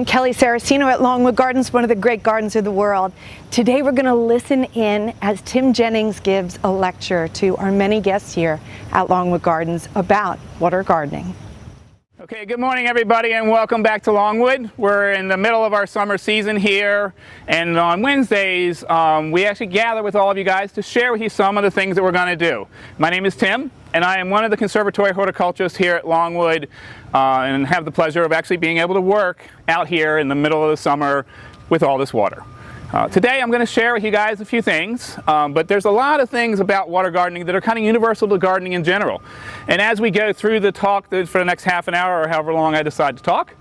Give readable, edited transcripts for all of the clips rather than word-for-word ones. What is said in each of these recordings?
I'm Kelly Saraceno at Longwood Gardens, one of the great gardens of the world. Today we're going to listen in as Tim Jennings gives a lecture to our many guests here at Longwood Gardens about water gardening. Okay, good morning everybody and welcome back to Longwood. We're in the middle of our summer season here, and on Wednesdays we actually gather with all of you guys to share with you some of the things that we're going to do. My name is Tim and I am one of the conservatory horticulturists here at Longwood and have the pleasure of actually being able to work out here in the middle of the summer with all this water. Today I'm going to share with you guys a few things, but there's a lot of things about water gardening that are kind of universal to gardening in general. And as we go through the talk for the next half an hour or however long I decide to talk,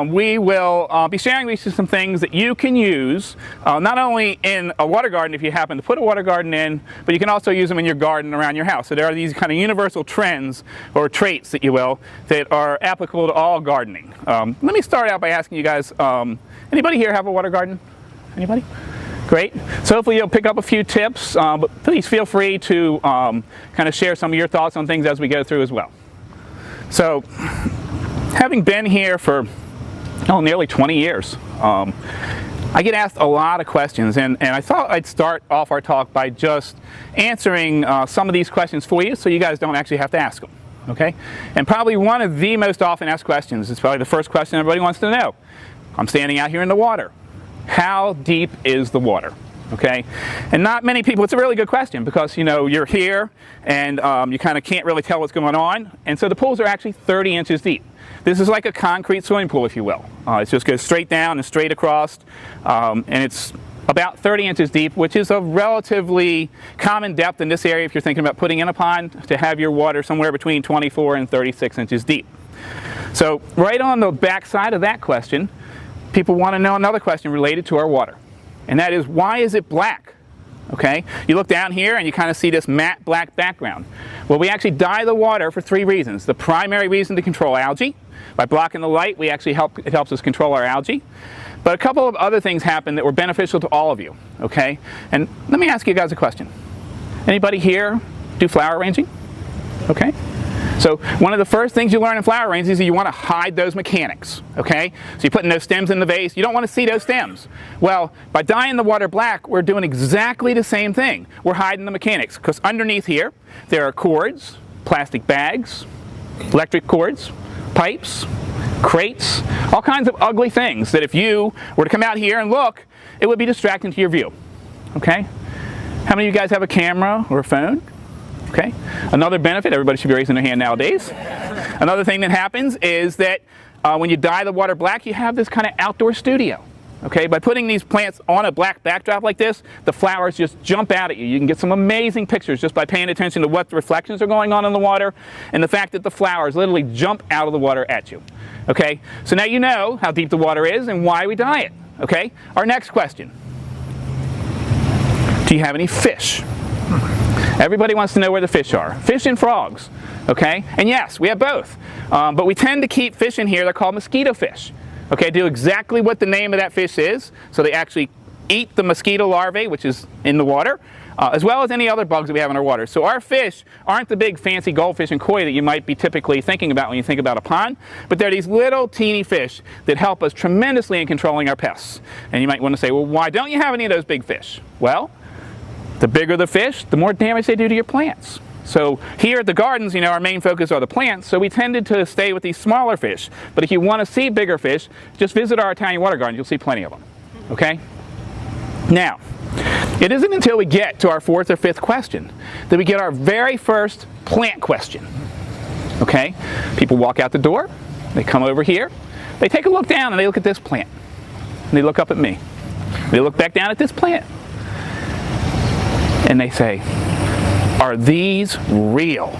we will be sharing with you some things that you can use not only in a water garden if you happen to put a water garden in, but you can also use them in your garden around your house. So there are these kind of universal trends or traits, that you will, that are applicable to all gardening. Let me start out by asking you guys, anybody here have a water garden? Anybody? Great. So hopefully you'll pick up a few tips, but please feel free to kind of share some of your thoughts on things as we go through as well. So, having been here for nearly 20 years, I get asked a lot of questions, and I thought I'd start off our talk by just answering some of these questions for you so you guys don't actually have to ask them. Okay? And probably one of the most often asked questions is probably the first question everybody wants to know. I'm standing out here in the water. How deep is the water? Okay, and not many people, it's a really good question because, you know, you're here and you kind of can't really tell what's going on, and so the pools are actually 30 inches deep. This is like a concrete swimming pool, if you will. It just goes straight down and straight across, and it's about 30 inches deep, which is a relatively common depth in this area if you're thinking about putting in a pond, to have your water somewhere between 24 and 36 inches deep. So right on the back side of that question, people want to know another question related to our water, and that is, why is it black? Okay, you look down here and you kind of see this matte black background. Well, we actually dye the water for three reasons. The primary reason, to control algae. By blocking the light, it helps us control our algae. But a couple of other things happen that were beneficial to all of you. Okay, and let me ask you guys a question. Anybody here do flower arranging? Okay. So one of the first things you learn in flower arranging is that you want to hide those mechanics, okay? So you're putting those stems in the vase, you don't want to see those stems. Well, by dyeing the water black, we're doing exactly the same thing. We're hiding the mechanics, because underneath here, there are cords, plastic bags, electric cords, pipes, crates, all kinds of ugly things that if you were to come out here and look, it would be distracting to your view, okay? How many of you guys have a camera or a phone? Okay. Another benefit, everybody should be raising their hand nowadays. Another thing that happens is that when you dye the water black, you have this kind of outdoor studio. Okay, by putting these plants on a black backdrop like this, the flowers just jump out at you. You can get some amazing pictures just by paying attention to what the reflections are going on in the water and the fact that the flowers literally jump out of the water at you. Okay, so now you know how deep the water is and why we dye it. Okay, our next question. Do you have any fish? Everybody wants to know where the fish are. Fish and frogs, okay? And yes, we have both. But we tend to keep fish in here. They're called mosquito fish. Okay, do exactly what the name of that fish is. So they actually eat the mosquito larvae, which is in the water, as well as any other bugs that we have in our water. So our fish aren't the big fancy goldfish and koi that you might be typically thinking about when you think about a pond, but they're these little teeny fish that help us tremendously in controlling our pests. And you might want to say, well, why don't you have any of those big fish? Well, the bigger the fish, the more damage they do to your plants. So here at the gardens, you know, our main focus are the plants, so we tended to stay with these smaller fish. But if you want to see bigger fish, just visit our Italian water garden. You'll see plenty of them. Okay? Now, it isn't until we get to our fourth or fifth question that we get our very first plant question. Okay? People walk out the door, they come over here, they take a look down and they look at this plant. And they look up at me. They look back down at this plant. And they say, are these real?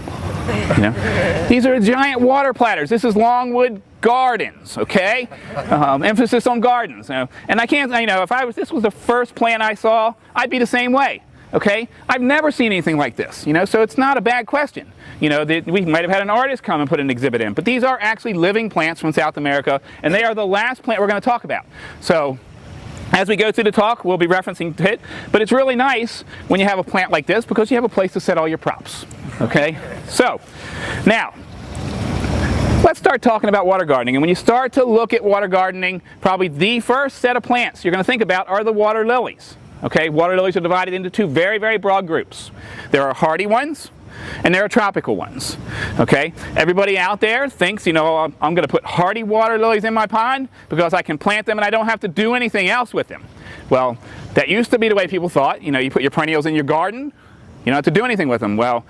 You know? These are giant water platters. This is Longwood Gardens, okay? Emphasis on gardens. And I can't, you know, if this was the first plant I saw, I'd be the same way, okay? I've never seen anything like this, you know, so it's not a bad question. You know, we might have had an artist come and put an exhibit in, but these are actually living plants from South America, and they are the last plant we're going to talk about. So, as we go through the talk, we'll be referencing it, but it's really nice when you have a plant like this because you have a place to set all your props, okay? So, now, let's start talking about water gardening. And when you start to look at water gardening, probably the first set of plants you're going to think about are the water lilies. Okay, water lilies are divided into two very, very broad groups. There are hardy ones and there are tropical ones. Okay, everybody out there thinks, you know, I'm going to put hardy water lilies in my pond because I can plant them and I don't have to do anything else with them. Well, that used to be the way people thought. You know, you put your perennials in your garden, you don't have to do anything with them. Well,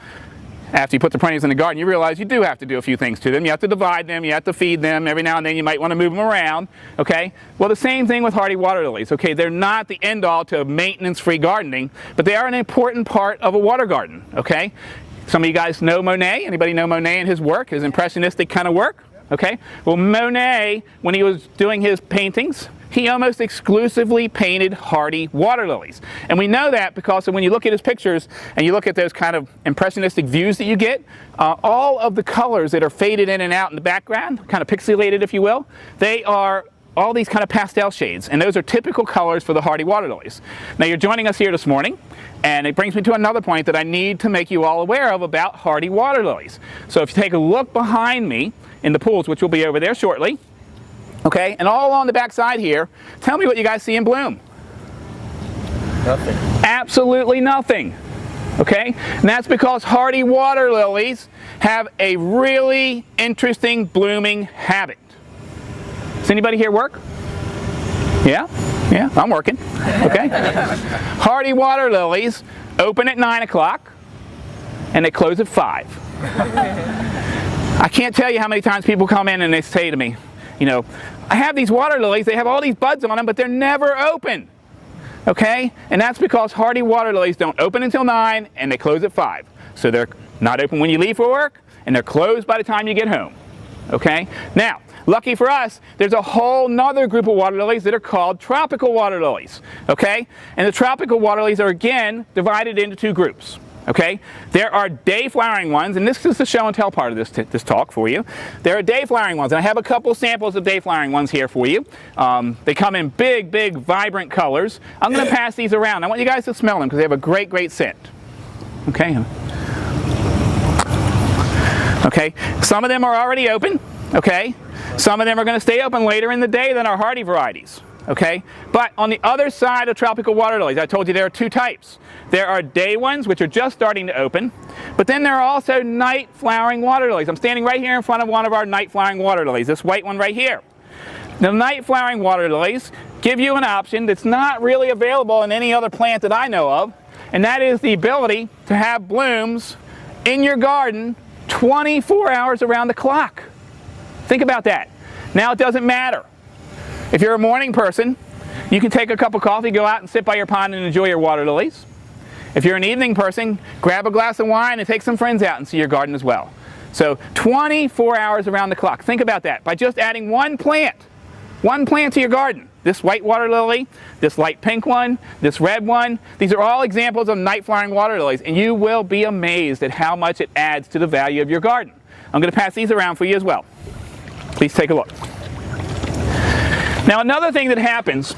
after you put the perennials in the garden, you realize you do have to do a few things to them. You have to divide them, you have to feed them, every now and then you might want to move them around, okay? Well, the same thing with hardy water lilies, okay? They're not the end-all to maintenance-free gardening, but they are an important part of a water garden, okay? Some of you guys know Monet. Anybody know Monet and his work, his impressionistic kind of work? Okay? Well, Monet, when he was doing his paintings, he almost exclusively painted hardy water lilies. And we know that because when you look at his pictures and you look at those kind of impressionistic views that you get, all of the colors that are faded in and out in the background, kind of pixelated if you will, they are all these kind of pastel shades, and those are typical colors for the hardy water lilies. Now you're joining us here this morning, and it brings me to another point that I need to make you all aware of about hardy water lilies. So if you take a look behind me in the pools, which will be over there shortly, okay, and all along the back side here, tell me what you guys see in bloom. Nothing. Absolutely nothing. Okay, and that's because hardy water lilies have a really interesting blooming habit. Does anybody here work? Yeah? Yeah, I'm working. Okay. Hardy water lilies open at 9 o'clock and they close at 5. I can't tell you how many times people come in and they say to me, you know, I have these water lilies, they have all these buds on them, but they're never open. Okay? And that's because hardy water lilies don't open until 9 and they close at 5. So they're not open when you leave for work and they're closed by the time you get home. Okay? Now, lucky for us, there's a whole nother group of water lilies that are called tropical water lilies, okay? And the tropical water lilies are again divided into two groups, okay? There are day flowering ones, and this is the show and tell part of this talk for you. There are day flowering ones, and I have a couple samples of day flowering ones here for you. They come in big, big, vibrant colors. I'm going to pass these around. I want you guys to smell them because they have a great, great scent, okay? Okay, some of them are already open, okay? Some of them are going to stay open later in the day than our hardy varieties, okay? But on the other side of tropical water lilies, I told you there are two types. There are day ones, which are just starting to open, but then there are also night flowering water lilies. I'm standing right here in front of one of our night flowering water lilies, this white one right here. The night flowering water lilies give you an option that's not really available in any other plant that I know of, and that is the ability to have blooms in your garden 24 hours around the clock. Think about that. Now it doesn't matter. If you're a morning person, you can take a cup of coffee, go out and sit by your pond and enjoy your water lilies. If you're an evening person, grab a glass of wine and take some friends out and see your garden as well. So 24 hours around the clock. Think about that. By just adding one plant to your garden. This white water lily, this light pink one, this red one, these are all examples of night flowering water lilies, and you will be amazed at how much it adds to the value of your garden. I'm going to pass these around for you as well. Please take a look. Now another thing that happens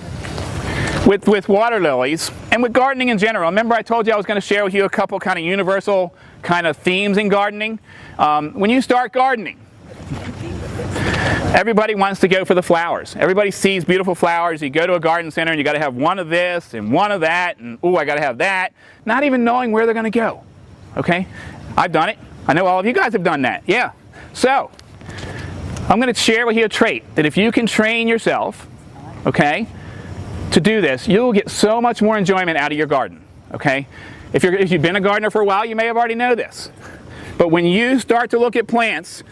with water lilies and with gardening in general, remember I told you I was going to share with you a couple kind of universal kind of themes in gardening. When you start gardening, everybody wants to go for the flowers. Everybody sees beautiful flowers. You go to a garden center and you got to have one of this and one of that and ooh, I got to have that, not even knowing where they're going to go. Okay? I've done it. I know all of you guys have done that. Yeah. So I'm going to share with you a trait that if you can train yourself, okay, to do this, you'll get so much more enjoyment out of your garden, okay? If you've been a gardener for a while, you may have already know this. But when you start to look at plants,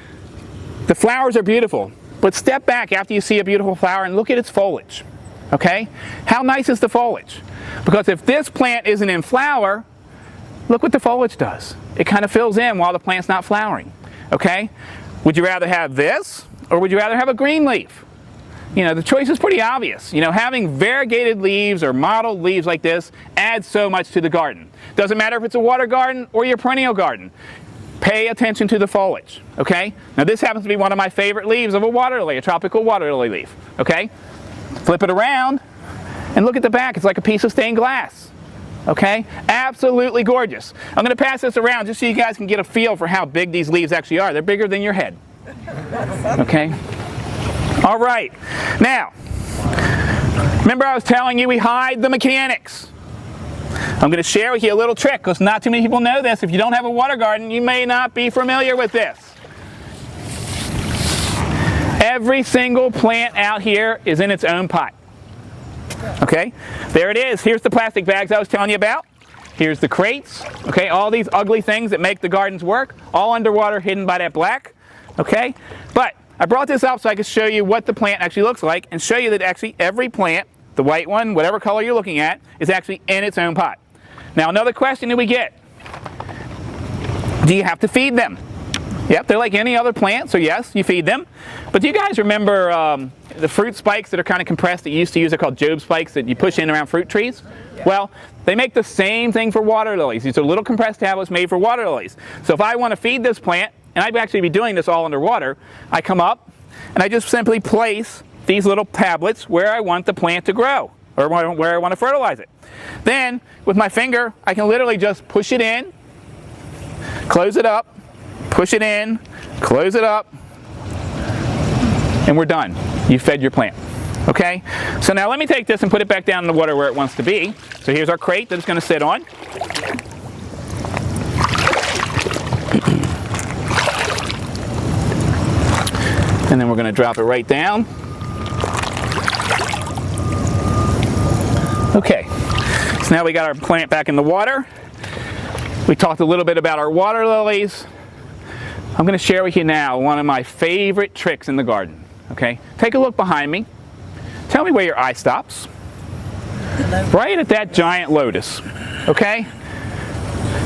the flowers are beautiful, but step back after you see a beautiful flower and look at its foliage, okay? How nice is the foliage? Because if this plant isn't in flower, look what the foliage does. It kind of fills in while the plant's not flowering, okay? Would you rather have this, or would you rather have a green leaf? You know, the choice is pretty obvious. You know, having variegated leaves or mottled leaves like this adds so much to the garden. Doesn't matter if it's a water garden or your perennial garden. Pay attention to the foliage, okay? Now this happens to be one of my favorite leaves of a water lily, a tropical water lily leaf, okay? Flip it around and look at the back. It's like a piece of stained glass. Okay? Absolutely gorgeous. I'm going to pass this around just so you guys can get a feel for how big these leaves actually are. They're bigger than your head. Okay? All right. Now, remember I was telling you we hide the mechanics. I'm going to share with you a little trick because not too many people know this. If you don't have a water garden, you may not be familiar with this. Every single plant out here is in its own pot. Okay? There it is. Here's the plastic bags I was telling you about. Here's the crates. Okay? All these ugly things that make the gardens work. All underwater, hidden by that black. Okay? But I brought this up so I could show you what the plant actually looks like and show you that actually every plant, the white one, whatever color you're looking at, is actually in its own pot. Now another question that we get, do you have to feed them? Yep, they're like any other plant, so yes, you feed them. But do you guys remember the fruit spikes that are kind of compressed that you used to use? They're called Job spikes that you push in around fruit trees? Yeah. Well, they make the same thing for water lilies. These are little compressed tablets made for water lilies. So if I want to feed this plant, and I'd actually be doing this all underwater, I come up and I just simply place these little tablets where I want the plant to grow, or where I want to fertilize it. Then, with my finger, I can literally just push it in, close it up, push it in, close it up, and we're done. You fed your plant. Okay? So now let me take this and put it back down in the water where it wants to be. So here's our crate that it's going to sit on. And then we're going to drop it right down. Okay, so now we got our plant back in the water. We talked a little bit about our water lilies. I'm going to share with you now one of my favorite tricks in the garden. Okay, take a look behind me. Tell me where your eye stops. Right at that giant lotus. Okay?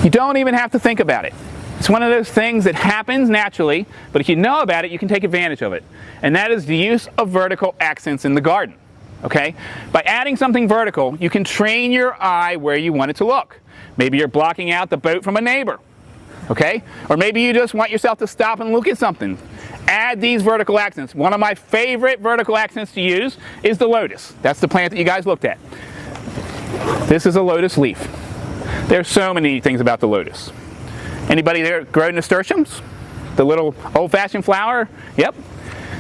You don't even have to think about it. It's one of those things that happens naturally, but if you know about it, you can take advantage of it. And that is the use of vertical accents in the garden. Okay? By adding something vertical, you can train your eye where you want it to look. Maybe you're blocking out the boat from a neighbor. Okay? Or maybe you just want yourself to stop and look at something. Add these vertical accents. One of my favorite vertical accents to use is the lotus. That's the plant that you guys looked at. This is a lotus leaf. There's so many things about the lotus. Anybody there grow nasturtiums? The little old-fashioned flower? Yep.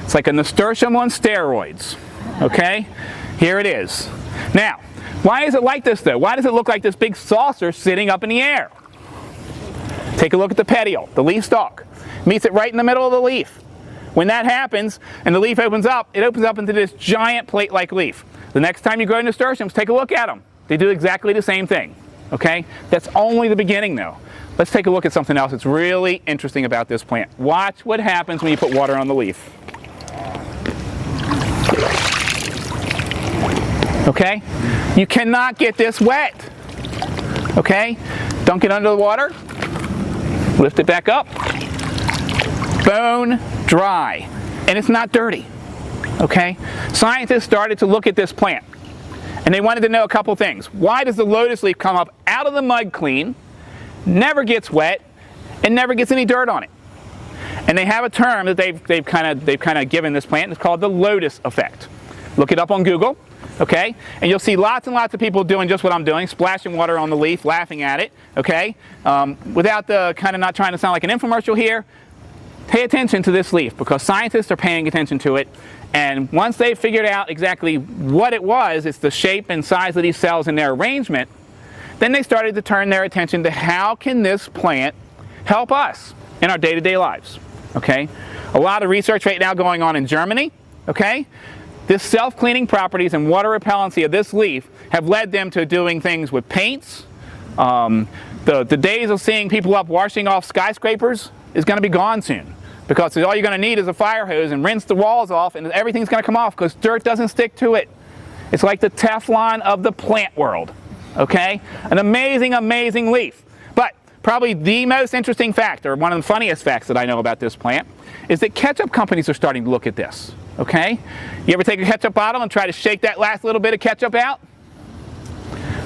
It's like a nasturtium on steroids. Okay? Here it is. Now, why is it like this though? Why does it look like this big saucer sitting up in the air? Take a look at the petiole, the leaf stalk. Meets it right in the middle of the leaf. When that happens and the leaf opens up, it opens up into this giant plate-like leaf. The next time you grow nasturtiums, take a look at them. They do exactly the same thing. Okay? That's only the beginning though. Let's take a look at something else that's really interesting about this plant. Watch what happens when you put water on the leaf. Okay? You cannot get this wet. Okay? Dunk it under the water. Lift it back up. Bone dry. And it's not dirty. Okay? Scientists started to look at this plant. And they wanted to know a couple things. Why does the lotus leaf come up out of the mud clean, never gets wet, and never gets any dirt on it? And they have a term that they've kind of given this plant. It's called the lotus effect. Look it up on Google. Okay? And you'll see lots and lots of people doing just what I'm doing, splashing water on the leaf, laughing at it. Okay? Without the kind of not trying to sound like an infomercial here, pay attention to this leaf because scientists are paying attention to it. And once they figured out exactly what it was, it's the shape and size of these cells and their arrangement, then they started to turn their attention to how can this plant help us in our day-to-day lives. Okay? A lot of research right now going on in Germany. Okay? This self-cleaning properties and water repellency of this leaf have led them to doing things with paints. The days of seeing people up washing off skyscrapers is going to be gone soon. Because all you're going to need is a fire hose and rinse the walls off and everything's going to come off because dirt doesn't stick to it. It's like the Teflon of the plant world. Okay? An amazing, amazing leaf. But probably the most interesting fact, or one of the funniest facts that I know about this plant, is that ketchup companies are starting to look at this. Okay? You ever take a ketchup bottle and try to shake that last little bit of ketchup out?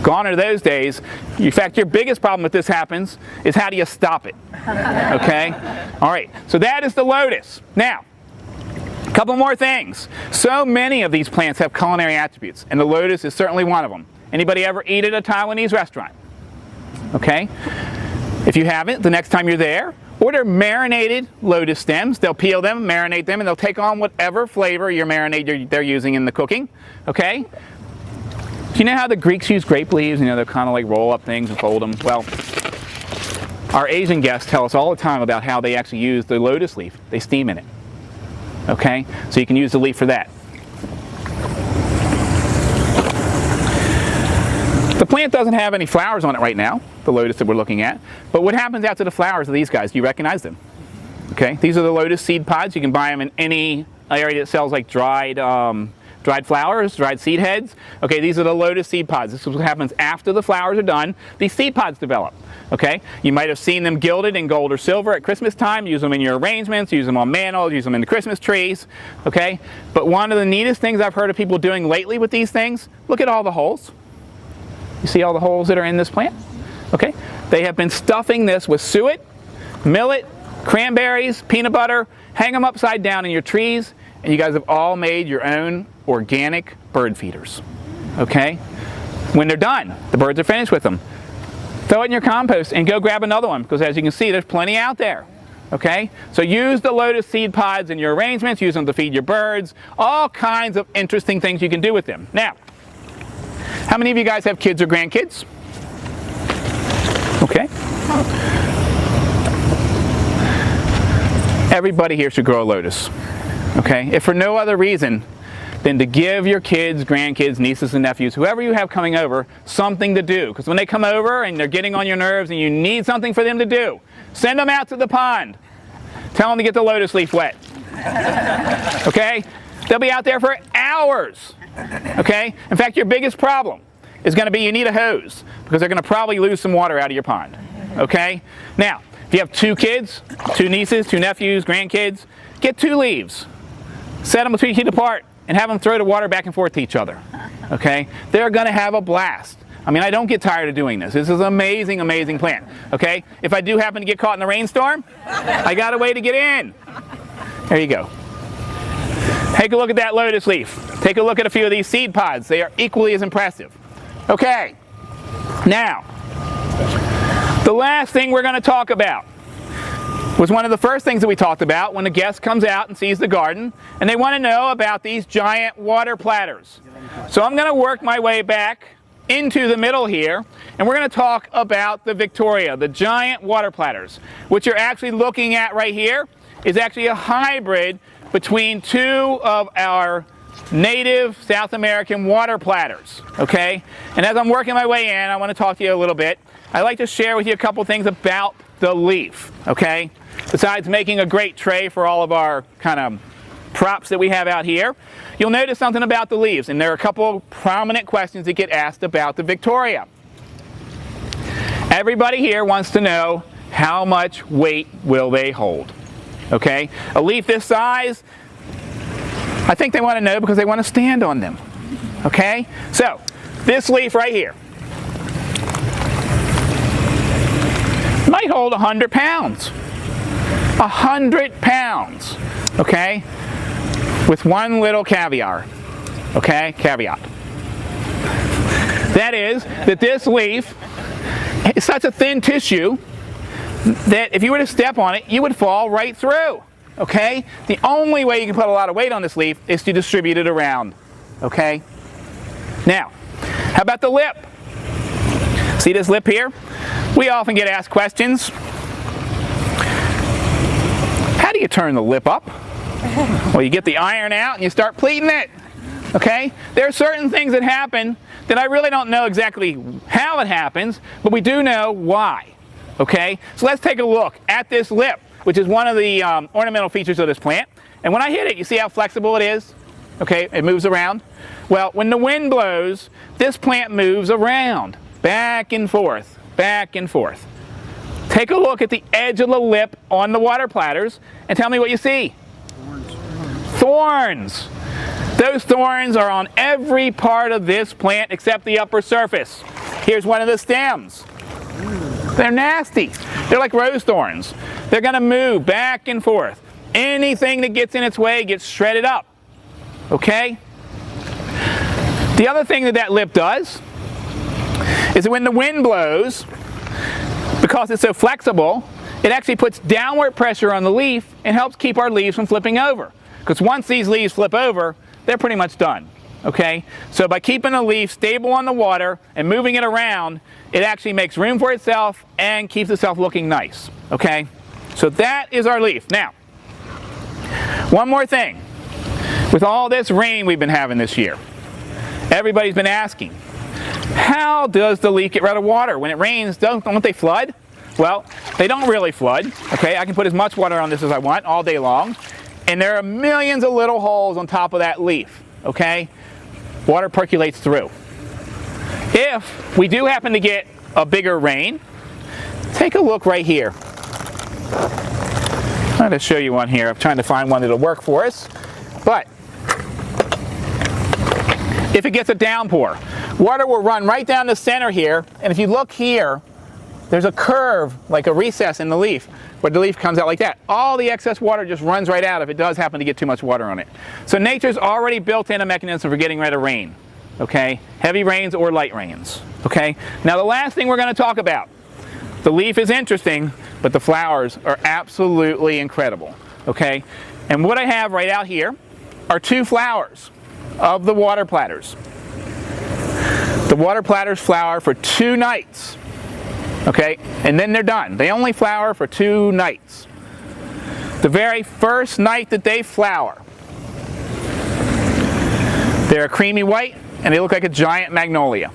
Gone are those days. In fact, your biggest problem if this happens is how do you stop it? Okay? All right. So that is the lotus. Now, a couple more things. So many of these plants have culinary attributes, and the lotus is certainly one of them. Anybody ever eat at a Taiwanese restaurant? Okay? If you haven't, the next time you're there, Order marinated lotus stems. They'll peel them, marinate them, and they'll take on whatever flavor your marinade they're using in the cooking. Okay? Do you know how the Greeks use grape leaves? You know, they'll kind of like roll up things and fold them. Well, our Asian guests tell us all the time about how they actually use the lotus leaf. They steam in it. Okay? So you can use the leaf for that. The plant doesn't have any flowers on it right now, the lotus that we're looking at. But what happens after the flowers of these guys? Do you recognize them? Okay? These are the lotus seed pods. You can buy them in any area that sells like dried flowers, dried seed heads. Okay, these are the lotus seed pods. This is what happens after the flowers are done. These seed pods develop. Okay, you might have seen them gilded in gold or silver at Christmas time. Use them in your arrangements, use them on mantles, use them in the Christmas trees. Okay, but one of the neatest things I've heard of people doing lately with these things, look at all the holes. You see all the holes that are in this plant? Okay, they have been stuffing this with suet, millet, cranberries, peanut butter. Hang them upside down in your trees, and you guys have all made your own organic bird feeders. Okay? When they're done, the birds are finished with them. Throw it in your compost and go grab another one, because as you can see, there's plenty out there. Okay? So use the lotus seed pods in your arrangements, use them to feed your birds, all kinds of interesting things you can do with them. Now, how many of you guys have kids or grandkids? Okay. Everybody here should grow a lotus. Okay? If for no other reason than to give your kids, grandkids, nieces and nephews, whoever you have coming over, something to do. Because when they come over and they're getting on your nerves and you need something for them to do, send them out to the pond. Tell them to get the lotus leaf wet. Okay? They'll be out there for hours. Okay? In fact, your biggest problem is going to be you need a hose, because they're going to probably lose some water out of your pond. Okay? Now, if you have 2 kids, 2 nieces, 2 nephews, grandkids, get 2 leaves. Set them 2 feet apart and have them throw the water back and forth to each other. Okay? They're going to have a blast. I mean, I don't get tired of doing this. This is an amazing, amazing plant. Okay? If I do happen to get caught in a rainstorm, I got a way to get in. There you go. Take a look at that lotus leaf. Take a look at a few of these seed pods. They are equally as impressive. Okay. Now, the last thing we're going to talk about was one of the first things that we talked about when a guest comes out and sees the garden, and they want to know about these giant water platters. So I'm going to work my way back into the middle here, and we're going to talk about the Victoria, the giant water platters. What you're actually looking at right here is actually a hybrid between 2 of our native South American water platters. Okay? And as I'm working my way in, I want to talk to you a little bit. I'd like to share with you a couple things about the leaf. Okay? Besides making a great tray for all of our kind of props that we have out here, you'll notice something about the leaves, and there are a couple of prominent questions that get asked about the Victoria. Everybody here wants to know, how much weight will they hold? Okay? A leaf this size, I think they want to know because they want to stand on them. Okay? So, this leaf right here might hold 100 pounds. 100 pounds. Okay? With one little caveat. Okay? Caveat. That is that this leaf is such a thin tissue that if you were to step on it, you would fall right through. Okay? The only way you can put a lot of weight on this leaf is to distribute it around. Okay? Now, how about the lip? See this lip here? We often get asked questions. How do you turn the lip up? Well, you get the iron out and you start pleating it. Okay? There are certain things that happen that I really don't know exactly how it happens, but we do know why. Okay? So let's take a look at this lip, which is one of the ornamental features of this plant. And when I hit it, you see how flexible it is? Okay, it moves around. Well, when the wind blows, this plant moves around, back and forth, back and forth. Take a look at the edge of the lip on the water platters and tell me what you see. Thorns. Those thorns are on every part of this plant except the upper surface. Here's one of the stems. They're nasty. They're like rose thorns. They're going to move back and forth. Anything that gets in its way gets shredded up. Okay? The other thing that lip does is that when the wind blows, because it's so flexible, it actually puts downward pressure on the leaf and helps keep our leaves from flipping over. Because once these leaves flip over, they're pretty much done. Okay? So by keeping the leaf stable on the water and moving it around, it actually makes room for itself and keeps itself looking nice. Okay? So that is our leaf. Now, one more thing. With all this rain we've been having this year, everybody's been asking, how does the leaf get rid of water? When it rains, don't they flood? Well, they don't really flood. Okay, I can put as much water on this as I want all day long, and there are millions of little holes on top of that leaf. Okay, water percolates through. If we do happen to get a bigger rain, take a look right here. I'm going to show you one here. I'm trying to find one that'll work for us. But if it gets a downpour, water will run right down the center here, and if you look here, there's a curve, like a recess in the leaf, where the leaf comes out like that. All the excess water just runs right out if it does happen to get too much water on it. So nature's already built in a mechanism for getting rid of rain. Okay? Heavy rains or light rains. Okay? Now the last thing we're going to talk about. The leaf is interesting, but the flowers are absolutely incredible. Okay? And what I have right out here are two flowers of the water platters. The water platters flower for 2 nights. Okay, and then they're done. They only flower for 2 nights. The very first night that they flower, they're a creamy white and they look like a giant magnolia.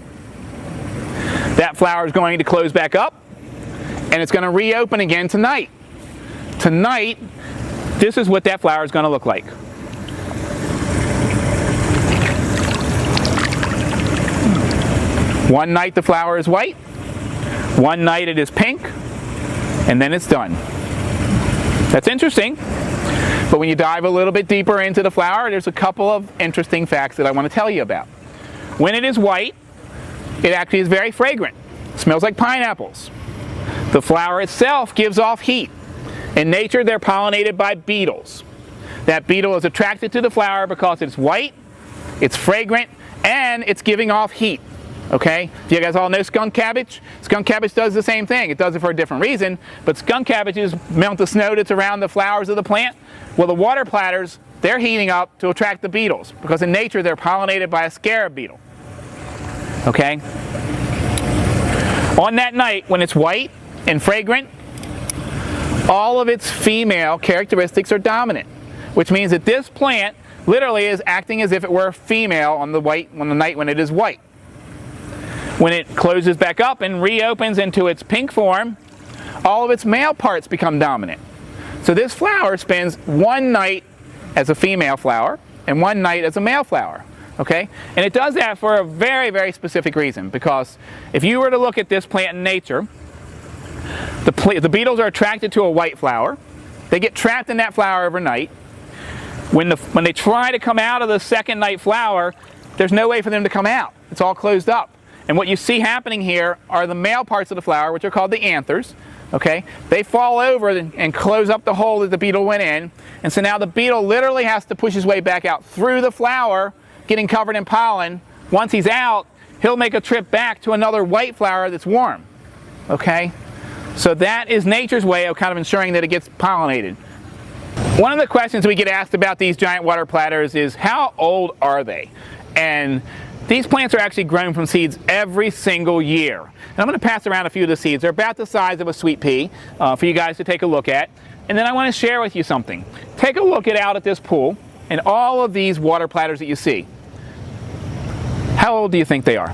That flower is going to close back up and it's going to reopen again tonight. Tonight, this is what that flower is going to look like. One night the flower is white, one night it is pink, and then it's done. That's interesting, but when you dive a little bit deeper into the flower, there's a couple of interesting facts that I want to tell you about. When it is white, it actually is very fragrant. It smells like pineapples. The flower itself gives off heat. In nature, they're pollinated by beetles. That beetle is attracted to the flower because it's white, it's fragrant, and it's giving off heat. Okay, do you guys all know skunk cabbage? Skunk cabbage does the same thing. It does it for a different reason, but skunk cabbages melt the snow that's around the flowers of the plant. Well, the water platters, they're heating up to attract the beetles because in nature they're pollinated by a scarab beetle. Okay? On that night when it's white and fragrant, all of its female characteristics are dominant, which means that this plant literally is acting as if it were a female on the night when it is white. When it closes back up and reopens into its pink form, all of its male parts become dominant. So this flower spends 1 night as a female flower and 1 night as a male flower. Okay? And it does that for a very, very specific reason, because if you were to look at this plant in nature, the beetles are attracted to a white flower. They get trapped in that flower overnight. When they try to come out of the second night flower, there's no way for them to come out. It's all closed up. And what you see happening here are the male parts of the flower, which are called the anthers. Okay? They fall over and close up the hole that the beetle went in. And so now the beetle literally has to push his way back out through the flower, getting covered in pollen. Once he's out, he'll make a trip back to another white flower that's warm. Okay? So that is nature's way of kind of ensuring that it gets pollinated. One of the questions we get asked about these giant water platters is, how old are they? And these plants are actually grown from seeds every single year. And I'm going to pass around a few of the seeds. They're about the size of a sweet pea for you guys to take a look at. And then I want to share with you something. Take a look out at this pool and all of these water platters that you see. How old do you think they are?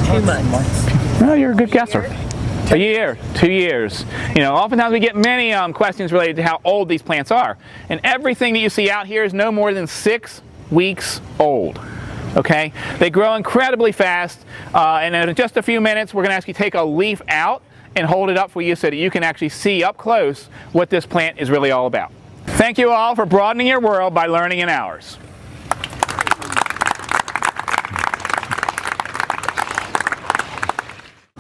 2 months. Oh, you're a good guesser. A year, 2 years. You know, oftentimes we get many questions related to how old these plants are. And everything that you see out here is no more than 6 weeks old. Okay? They grow incredibly fast, and in just a few minutes we're going to ask you to take a leaf out and hold it up for you so that you can actually see up close what this plant is really all about. Thank you all for broadening your world by learning in ours.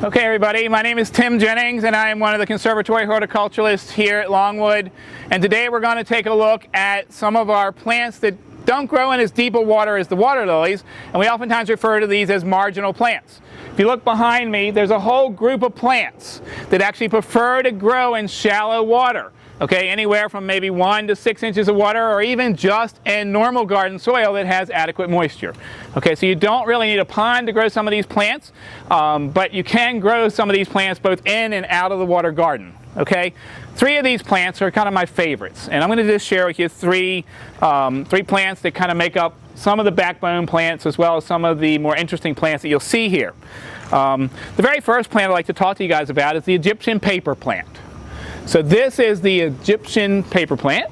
Okay everybody, my name is Tim Jennings and I am one of the conservatory horticulturalists here at Longwood, and today we're going to take a look at some of our plants that don't grow in as deep a water as the water lilies, and we oftentimes refer to these as marginal plants. If you look behind me, there's a whole group of plants that actually prefer to grow in shallow water. Okay, anywhere from maybe 1 to 6 inches of water, or even just in normal garden soil that has adequate moisture. Okay, so you don't really need a pond to grow some of these plants, but you can grow some of these plants both in and out of the water garden. Okay, 3 of these plants are kind of my favorites, and I'm going to just share with you three plants that kind of make up some of the backbone plants as well as some of the more interesting plants that you'll see here. The very first plant I'd like to talk to you guys about is the Egyptian paper plant. So this is the Egyptian paper plant.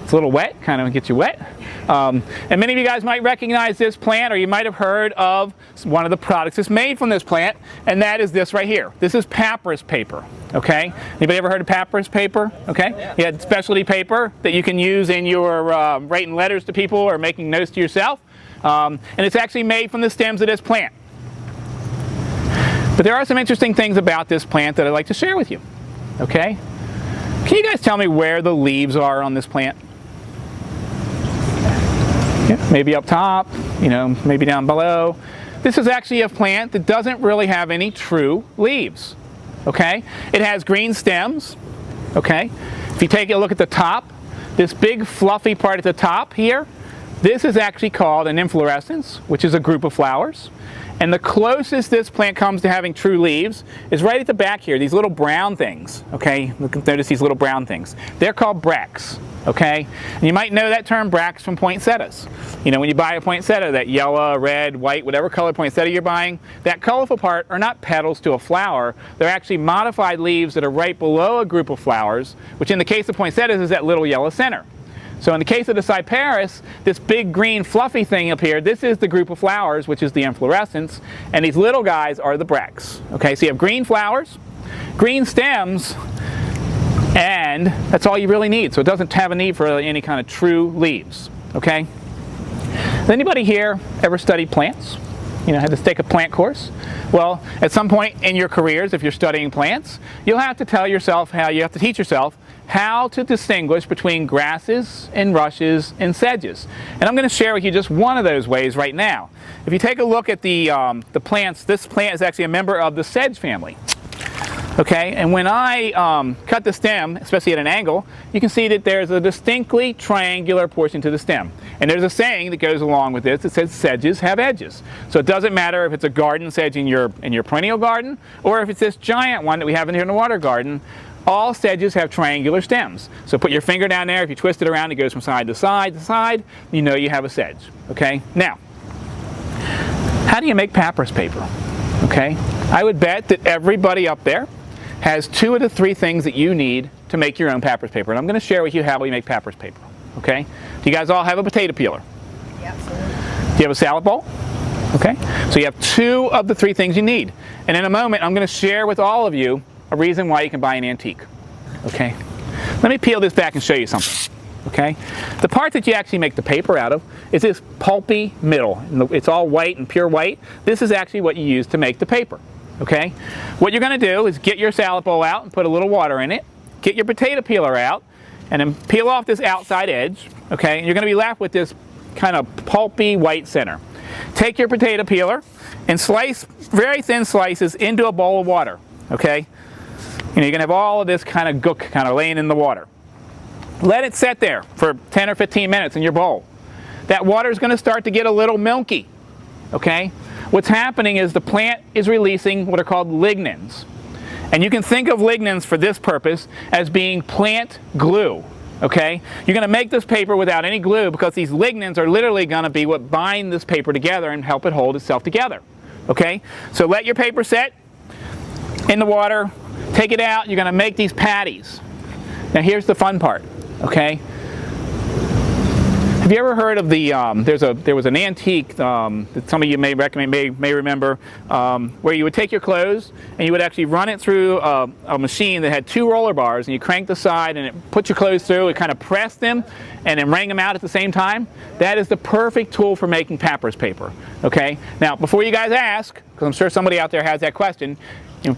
It's a little wet, kind of gets you wet. And many of you guys might recognize this plant, or you might have heard of one of the products that's made from this plant, and that is this right here. This is papyrus paper, okay? Anybody ever heard of papyrus paper? Okay? You had specialty paper that you can use in your writing letters to people or making notes to yourself. And it's actually made from the stems of this plant. But there are some interesting things about this plant that I'd like to share with you, okay? Can you guys tell me where the leaves are on this plant? Yeah, maybe up top, you know, maybe down below. This is actually a plant that doesn't really have any true leaves, okay? It has green stems, okay? If you take a look at the top, this big fluffy part at the top here, this is actually called an inflorescence, which is a group of flowers. And the closest this plant comes to having true leaves is right at the back here, these little brown things, okay? Notice these little brown things. They're called bracts, okay? And you might know that term bracts from poinsettias. You know, when you buy a poinsettia, that yellow, red, white, whatever color poinsettia you're buying, that colorful part are not petals to a flower. They're actually modified leaves that are right below a group of flowers, which in the case of poinsettias is that little yellow center. So in the case of the cyperus, this big green fluffy thing up here, this is the group of flowers, which is the inflorescence, and these little guys are the bracts. Okay, so you have green flowers, green stems, and that's all you really need. So it doesn't have a need for any kind of true leaves. Okay? Has anybody here ever studied plants? You know, had to take a plant course? Well, at some point in your careers, if you're studying plants, you'll have to teach yourself how to distinguish between grasses and rushes and sedges. And I'm going to share with you just one of those ways right now. If you take a look at the plants, this plant is actually a member of the sedge family. Okay, and when I cut the stem, especially at an angle, you can see that there's a distinctly triangular portion to the stem. And there's a saying that goes along with this that says sedges have edges. So it doesn't matter if it's a garden sedge in your perennial garden, or if it's this giant one that we have in here in the water garden. All sedges have triangular stems. So put your finger down there, if you twist it around, it goes from side to side to side, you know you have a sedge. Okay, now, how do you make papyrus paper? Okay, I would bet that everybody up there has 2 of the 3 things that you need to make your own papyrus paper. And I'm going to share with you how we make papyrus paper. Okay? Do you guys all have a potato peeler? Yeah, absolutely. Do you have a salad bowl? Okay? So you have 2 of the 3 things you need. And in a moment, I'm going to share with all of you a reason why you can buy an antique. Okay? Let me peel this back and show you something. Okay? The part that you actually make the paper out of is this pulpy middle. It's all white and pure white. This is actually what you use to make the paper. Okay? What you're going to do is get your salad bowl out and put a little water in it. Get your potato peeler out and then peel off this outside edge. Okay? And you're going to be left with this kind of pulpy white center. Take your potato peeler and slice very thin slices into a bowl of water. Okay? You know, you're going to have all of this kind of gook kind of laying in the water. Let it sit there for 10 or 15 minutes in your bowl. That water is going to start to get a little milky. Okay? What's happening is the plant is releasing what are called lignins. And you can think of lignins for this purpose as being plant glue. Okay? You're going to make this paper without any glue because these lignins are literally going to be what bind this paper together and help it hold itself together. Okay? So let your paper set in the water. Take it out. You're going to make these patties. Now here's the fun part. Okay? Have you ever heard of the, there was an antique that some of you may remember, where you would take your clothes and you would actually run it through a machine that had 2 roller bars, and you crank the side and it put your clothes through, it kind of pressed them and then wring them out at the same time? That is the perfect tool for making papyrus paper. Okay? Now, before you guys ask, because I'm sure somebody out there has that question,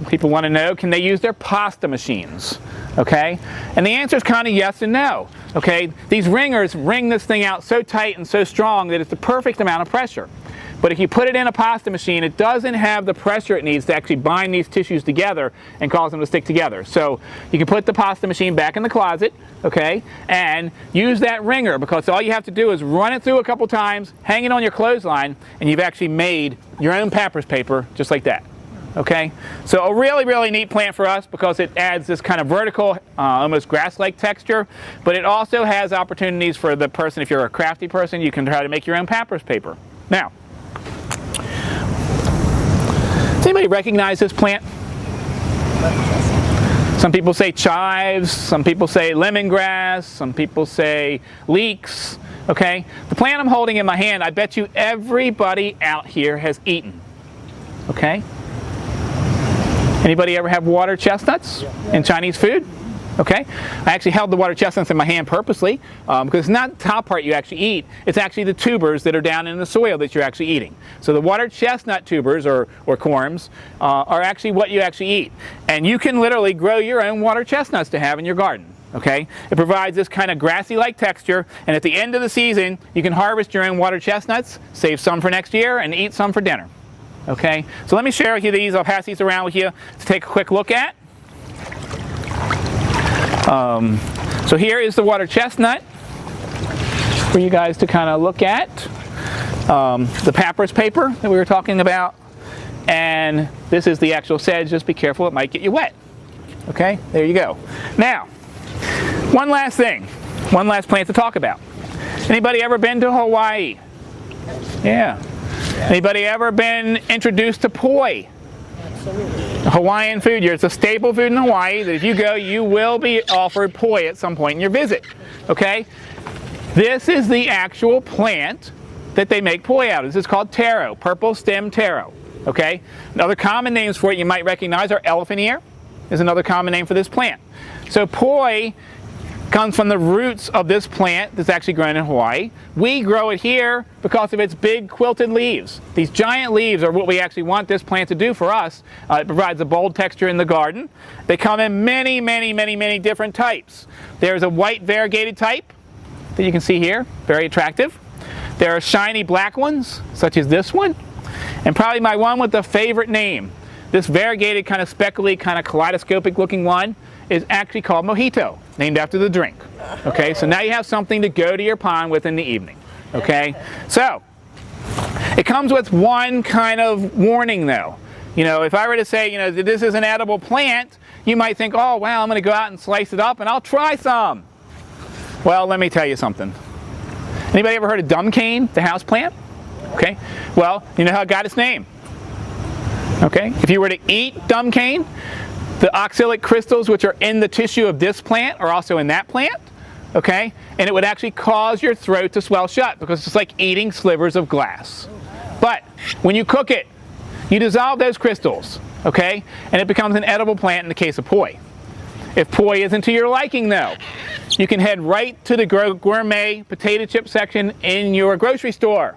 People want to know, can they use their pasta machines? Okay, and the answer is kind of yes and no. Okay, these ringers wring this thing out so tight and so strong that it's the perfect amount of pressure. But if you put it in a pasta machine, it doesn't have the pressure it needs to actually bind these tissues together and cause them to stick together. So you can put the pasta machine back in the closet, okay, and use that wringer, because all you have to do is run it through a couple times, hang it on your clothesline, and you've actually made your own Platters paper just like that. Okay, so a really, really neat plant for us because it adds this kind of vertical, almost grass-like texture, but it also has opportunities for the person, if you're a crafty person, you can try to make your own Platters paper. Now, does anybody recognize this plant? Some people say chives, some people say lemongrass, some people say leeks. Okay, the plant I'm holding in my hand, I bet you everybody out here has eaten. Okay? Anybody ever have water chestnuts in Chinese food? Okay, I actually held the water chestnuts in my hand purposely because it's not the top part you actually eat, it's actually the tubers that are down in the soil that you're actually eating. So the water chestnut tubers or corms are actually what you actually eat. And you can literally grow your own water chestnuts to have in your garden. Okay, it provides this kind of grassy-like texture, and at the end of the season you can harvest your own water chestnuts, save some for next year, and eat some for dinner. Okay, so let me share with you these. I'll pass these around with you to take a quick look at. So here is the water chestnut for you guys to kind of look at. The Platters paper that we were talking about, and this is the actual sedge. Just be careful, it might get you wet. Okay, there you go. Now, one last thing, one last plant to talk about. Anybody ever been to Hawaii? Yeah. Anybody ever been introduced to poi? Absolutely. Hawaiian food. It's a staple food in Hawaii that if you go, you will be offered poi at some point in your visit. Okay? This is the actual plant that they make poi out of. This is called taro, purple stem taro. Okay? And other common names for it you might recognize are elephant ear is another common name for this plant. So poi comes from the roots of this plant that's actually grown in Hawaii. We grow it here because of its big quilted leaves. These giant leaves are what we actually want this plant to do for us. It provides a bold texture in the garden. They come in many, many, many, many different types. There's a white variegated type that you can see here, very attractive. There are shiny black ones, such as this one, and probably my one with the favorite name. This variegated kind of speckly, kind of kaleidoscopic looking one is actually called mojito, named after the drink. Okay, so now you have something to go to your pond with in the evening. Okay, so it comes with one kind of warning though. You know, if I were to say, you know, that this is an edible plant, you might think, oh wow, I'm going to go out and slice it up and I'll try some. Well, let me tell you something. Anybody ever heard of dumb cane, the house plant? Okay, well, you know how it got its name. Okay, if you were to eat dumb cane, the oxalic crystals which are in the tissue of this plant are also in that plant, okay? And it would actually cause your throat to swell shut because it's like eating slivers of glass. But when you cook it, you dissolve those crystals, okay? And it becomes an edible plant in the case of poi. If poi isn't to your liking though, you can head right to the gourmet potato chip section in your grocery store,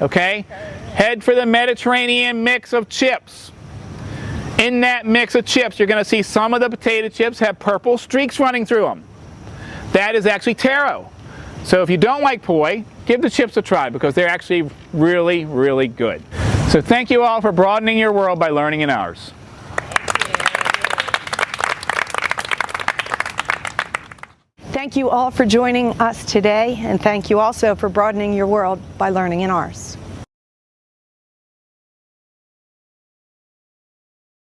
okay? Head for the Mediterranean mix of chips. In that mix of chips, you're going to see some of the potato chips have purple streaks running through them. That is actually taro. So if you don't like poi, give the chips a try because they're actually really, really good. So thank you all for broadening your world by learning in ours. Thank you all for joining us today, and thank you also for broadening your world by learning in ours.